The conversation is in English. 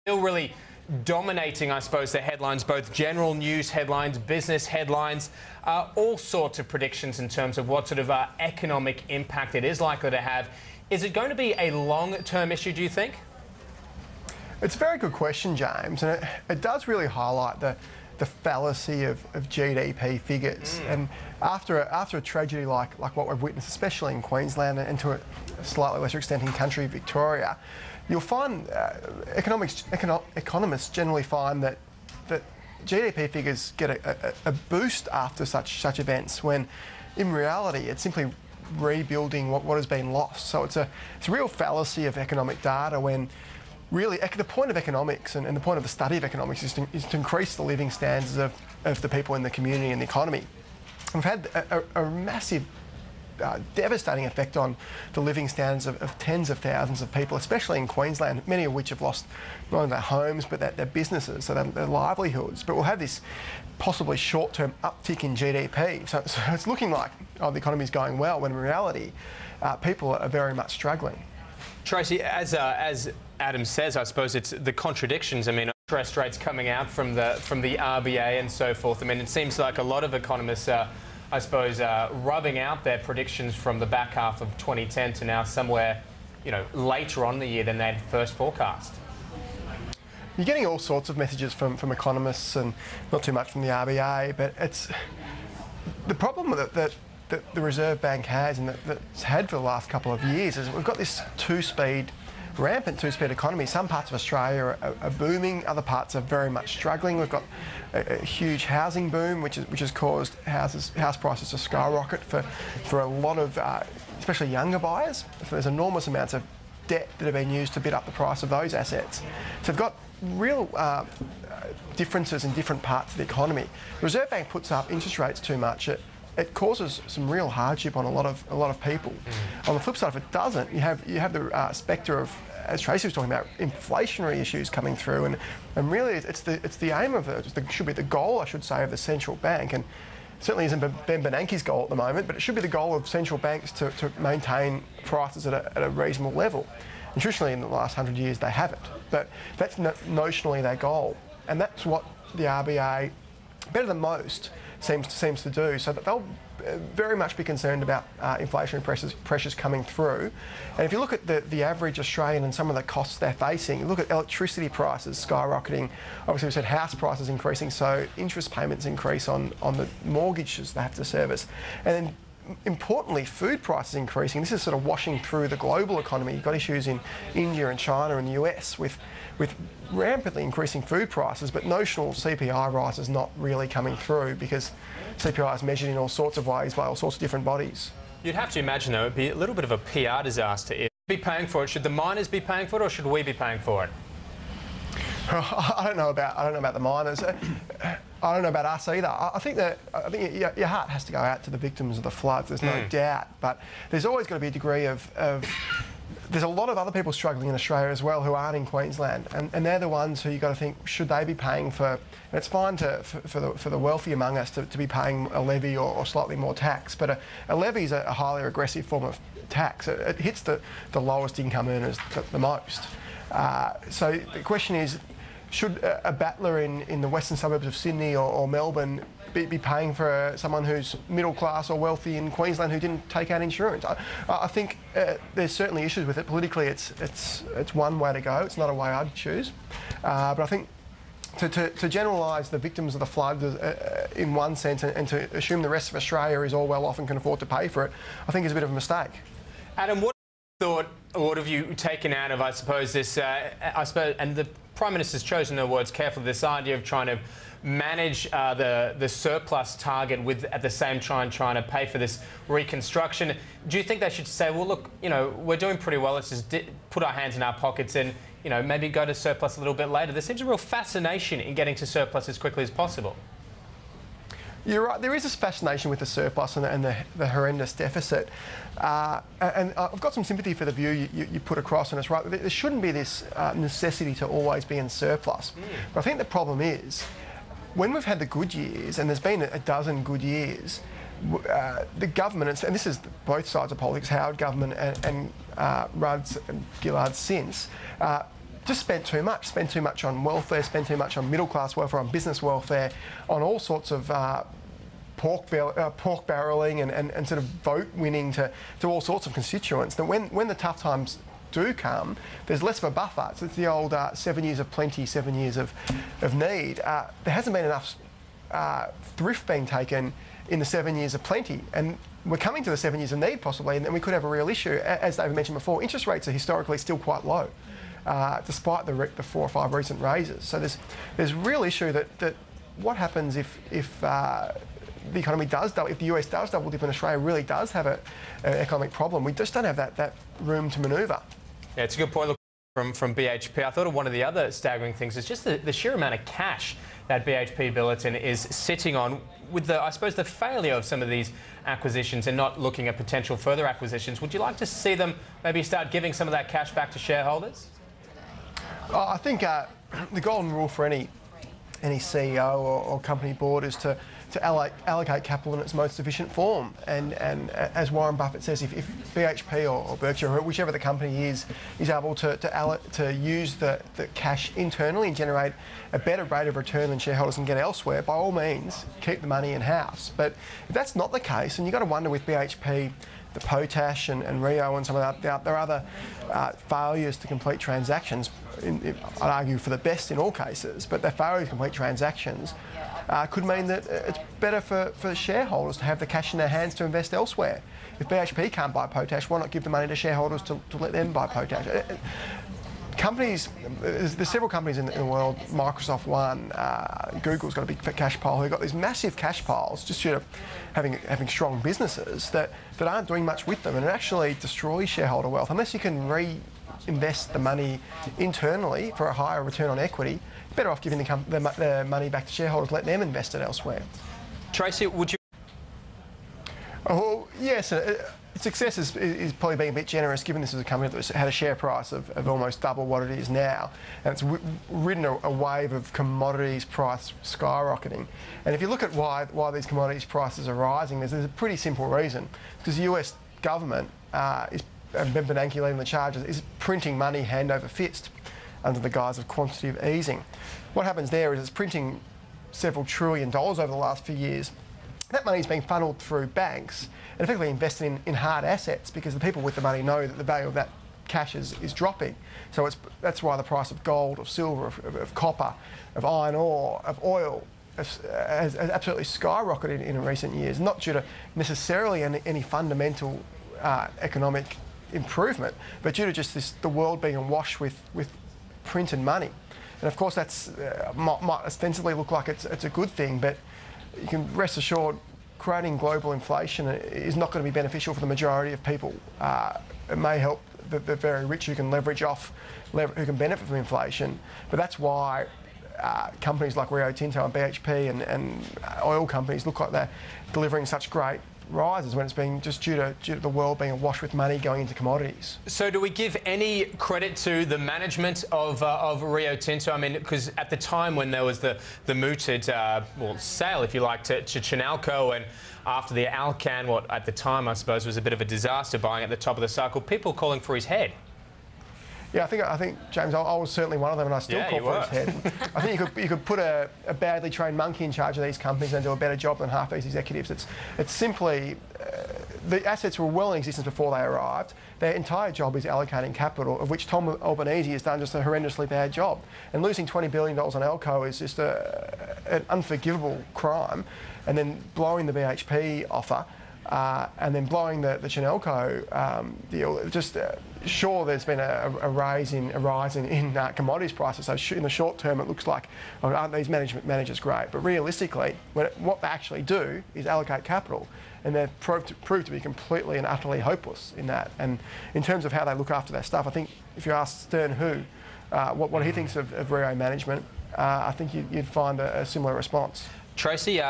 Still really dominating, I suppose, the headlines, both general news headlines, business headlines, all sorts of predictions in terms of what sort of economic impact it is likely to have. Is it going to be a long-term issue, do you think? It's a very good question, James, and it does really highlight the fallacy of GDP figures. And after a tragedy like what we've witnessed, especially in Queensland and to a slightly lesser extent in country Victoria, you'll find economists generally find that GDP figures get a boost after such events, when in reality it's simply rebuilding what has been lost. So it's a real fallacy of economic data, when really the point of economics and the point of the study of economics is to increase the living standards of the people in the community and the economy. We've had a massive devastating effect on the living standards of tens of thousands of people, especially in Queensland, many of which have lost not only their homes but their businesses, so their livelihoods. But we'll have this possibly short-term uptick in GDP. So it's looking like, oh, the economy's going well, when in reality people are very much struggling. Tracy, as Adam says, I suppose it's the contradictions. I mean, interest rates coming out from the RBA and so forth. I mean, it seems like a lot of economists are, I suppose, rubbing out their predictions from the back half of 2010 to now somewhere, later on in the year than they'd first forecast. You're getting all sorts of messages from economists, and not too much from the RBA, but it's the problem that the Reserve Bank has, and that's had for the last couple of years, is we've got this rampant two-speed economy. Some parts of Australia are booming, other parts are very much struggling. We've got a huge housing boom, which has caused house prices to skyrocket for a lot of, especially younger buyers. So there's enormous amounts of debt that have been used to bid up the price of those assets. So we've got real differences in different parts of the economy. The Reserve Bank puts up interest rates too much. It causes some real hardship on a lot of people. On the flip side, if it doesn't, you have the spectre of, as Tracy was talking about, inflationary issues coming through, and really it's the aim of should be the goal, I should say, of the central bank, and certainly isn't Ben Bernanke's goal at the moment, but it should be the goal of central banks to maintain prices at a reasonable level. And traditionally, in the last 100 years, they haven't, but that's notionally their goal, and that's what the RBA, better than most, seems to do. So that they'll very much be concerned about inflationary pressures coming through. And if you look at the average Australian and some of the costs they're facing, you look at electricity prices skyrocketing. Obviously, we said house prices increasing, so interest payments increase on the mortgages they have to service. And then, importantly, food prices increasing. This is sort of washing through the global economy. You've got issues in India and China and the US with rampantly increasing food prices, but notional CPI rises not really coming through, because CPI is measured in all sorts of ways by all sorts of different bodies. You'd have to imagine, though, it'd be a little bit of a PR disaster. If be paying for it, should the miners be paying for it, or should we be paying for it? I don't know about the miners. I don't know about us either. I think your heart has to go out to the victims of the floods. There's no doubt, but there's always got to be a degree of there's a lot of other people struggling in Australia as well who aren't in Queensland, and they're the ones who you got to think, should they be paying for? And it's fine for the wealthy among us to be paying a levy or slightly more tax, but a levy is a highly regressive form of tax. It hits the lowest income earners the most. So the question is, should a battler in the western suburbs of Sydney or Melbourne be paying for someone who's middle class or wealthy in Queensland who didn't take out insurance? I think there's certainly issues with it. Politically, it's one way to go. It's not a way I'd choose. But I think to generalise the victims of the flood in one sense and to assume the rest of Australia is all well off and can afford to pay for it, I think is a bit of a mistake. Adam, what have you taken out of, I suppose, this, and the Prime Minister's chosen their words carefully, this idea of trying to manage the surplus target with, at the same time, trying to pay for this reconstruction. Do you think they should say, well, look, we're doing pretty well, let's just put our hands in our pockets and, maybe go to surplus a little bit later? There seems a real fascination in getting to surplus as quickly as possible. You're right, there is this fascination with the surplus and the horrendous deficit. And I've got some sympathy for the view you put across, and it's right. There shouldn't be this necessity to always be in surplus. But I think the problem is, when we've had the good years, and there's been a dozen good years, the government, and this is both sides of politics, Howard government and Rudd's and Gillard's since, just spent too much on welfare, spent too much on middle class welfare, on business welfare, on all sorts of pork barrelling and sort of vote winning to all sorts of constituents. That when the tough times do come, there's less of a buffer. So it's the old 7 years of plenty, 7 years of need. There hasn't been enough thrift being taken in the 7 years of plenty, and we're coming to the 7 years of need possibly, and then we could have a real issue. As David mentioned before, interest rates are historically still quite low, despite the 4 or 5 recent raises. So there's a real issue that what happens if the economy does double, if the US does double dip and Australia really does have an economic problem. We just don't have that room to manoeuvre. Yeah, it's a good point. Look, from BHP, I thought of one of the other staggering things is just the sheer amount of cash that BHP Billiton is sitting on with I suppose the failure of some of these acquisitions and not looking at potential further acquisitions. Would you like to see them maybe start giving some of that cash back to shareholders? I think the golden rule for any CEO or company board is to allocate capital in its most efficient form. And as Warren Buffett says, if BHP or Berkshire, or whichever the company is able to use the cash internally and generate a better rate of return than shareholders can get elsewhere, by all means, keep the money in-house. But if that's not the case, and you've got to wonder with BHP, the Potash and Rio and some of that, there are other failures to complete transactions, I'd argue for the best in all cases, but their failure to complete transactions could mean that it's better for the shareholders to have the cash in their hands to invest elsewhere. If BHP can't buy Potash, why not give the money to shareholders to let them buy Potash? Companies, there's several companies in the world, Microsoft one, Google's got a big cash pile, who've got these massive cash piles just due to having strong businesses that aren't doing much with them, and it actually destroys shareholder wealth. Unless you can reinvest the money internally for a higher return on equity, better off giving the money back to shareholders, let them invest it elsewhere. Tracy, would you? Oh, yes. Success is probably being a bit generous, given this is a company that had a share price of almost double what it is now, and it's ridden a wave of commodities price skyrocketing. And if you look at why these commodities prices are rising, there's a pretty simple reason. Because the US government and Bernanke leading the charges is printing money hand over fist under the guise of quantitative easing. What happens there is it's printing several $1 trillion over the last few years. That money is being funneled through banks and effectively invested in hard assets, because the people with the money know that the value of that cash is dropping. So that's why the price of gold, of silver, of copper, of iron ore, of oil has absolutely skyrocketed in recent years, not due to necessarily any fundamental economic improvement, but due to just the world being awash with printed money. And of course that's might ostensibly look like it's a good thing, but you can rest assured creating global inflation is not going to be beneficial for the majority of people. It may help the very rich who can leverage off, who can benefit from inflation, but that's why companies like Rio Tinto and BHP and oil companies look like they're delivering such great rises when it's being just due to the world being awash with money going into commodities. So do we give any credit to the management of Rio Tinto? I mean, because at the time when there was the mooted sale, if you like, to Chinalco, and after the Alcan, what at the time I suppose was a bit of a disaster, buying at the top of the cycle, people calling for his head. Yeah, I think James, I was certainly one of them, and I still call for his head. I think you could put a badly trained monkey in charge of these companies and do a better job than half these executives. It's simply the assets were well in existence before they arrived. Their entire job is allocating capital, of which Tom Albanese has done just a horrendously bad job. And losing $20 billion on Elco is just an unforgivable crime. And then blowing the BHP offer, and then blowing the Chinalco deal, just sure there's been a rise in commodities prices. So in the short term, it looks like, oh, aren't these managers great? But realistically, what they actually do is allocate capital, and they've proved to be completely and utterly hopeless in that. And in terms of how they look after their stuff, I think if you ask Stern what he thinks of Rio management, I think you'd find a similar response. Tracy.